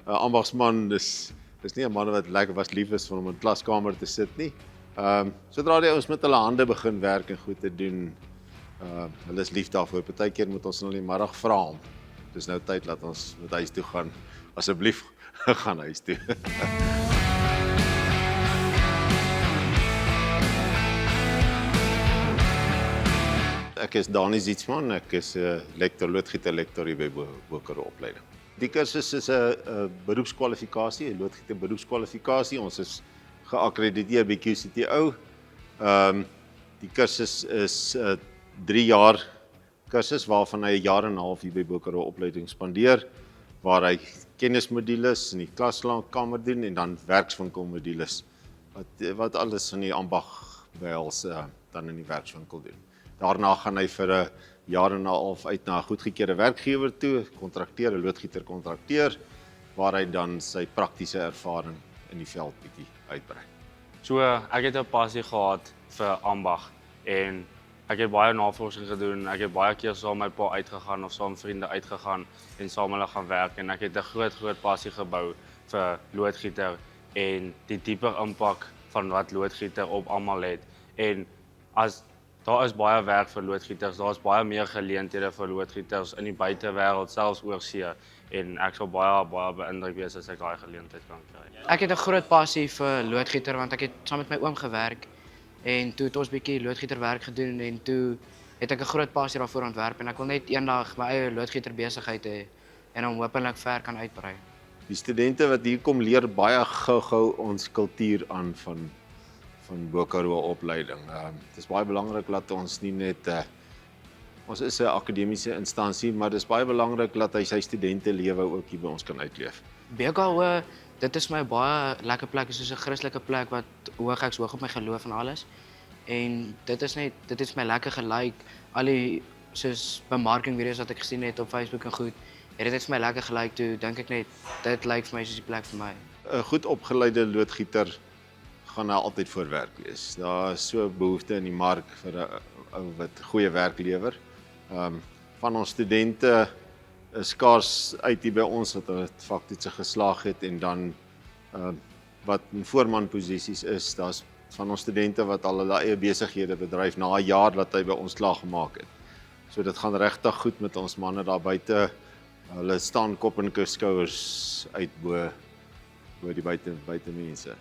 ambagsman is nie 'n man wat lekker was lief is om in 'n klaskamer te sit nie. Sodra die ouens met hulle hande begin werk en goed te doen, hulle is lief daarvoor. Partykeer moet ons in die middag vra hom. Dis nou tyd dat ons met huis toe gaan. Asseblief gaan huis toe. Ek is Dani Zietsman, ek is loodgieter lektor hier by Bokaroo opleiding. Die kursus is 'n beroepskwalifikasie, 'n loodgieter beroepskwalifikasie. Ons is geakkrediteer by QCTO. Die kursus is 3 jaar kursus waarvan hy 1 jaar en 'n half hier by Bokaroo opleiding spandeer, waar hy kennismodules in die klaskamer doen en dan werkswinkelmodules wat alles in die ambag behels dan in die werkswinkel doen. Daarna gaan hy vir 'n jaar en 'n half uit na 'n goedgekeurde werkgewer toe, kontrakteer, 'n loodgieter kontrakteer, waar hy dan sy praktiese ervaring in die veld bietjie uitbrei. So ek het 'n passie gehad vir ambag en ek het baie navorsing gedoen. Ek het baie keer saam met my pa uitgegaan of saam met vriende uitgegaan en saam hulle gaan werk en ek het 'n groot passie gebou vir loodgieter en die dieper impak van wat loodgieter op almal het. En daar is baie werk vir loodgieters, daar is baie meer geleenthede vir loodgieters in die buitewêreld, selfs oor see en ek sal baie beïndruk wees as ek daai geleentheid kan kry. Ek het 'n groot passie vir loodgieter want ek het saam met my oom gewerk en toe het ons bietjie loodgieterwerk gedoen en toe het ek 'n groot passie daarvoor ontwerp en ek wil net eendag my eie loodgieter besigheid hê en hom hopelik ver kan uitbrei. Die studente wat hier kom leer baie gou ons kultuur aan van Bokaroo opleiding. Dit is baie belangrik dat ons nie net ons is 'n akademiese instansie, maar dit is baie belangrik dat hy sy studente lewe ook hier by ons kan uitleef. BKO, dit is my baie lekker plek, dit is soos 'n Christelike plek wat hoog op my geloof en alles. En dit is my lekker gelike. Al die soos bemarking video's wat ek gesien het op Facebook en goed, het dit vir my lekker gelike toe dink ek net dit lyk vir my soos die plek vir my. 'n Goed opgeleide loodgieter gaan nou altyd voor werk wees. Daar is so 'n behoefte in die mark vir 'n ou wat goeie werk lewer. Van ons studente is skaars uit hier by ons wat hulle vaktoetse geslaag het en dan wat in voormanposisies is, daar's van ons studente wat al hulle eie besighede bedryf na 'n jaar dat hy by ons klaar gemaak het. So dit gaan regtig goed met ons manne daar buite. Hulle staan kop en skouers uit bo die buite mense.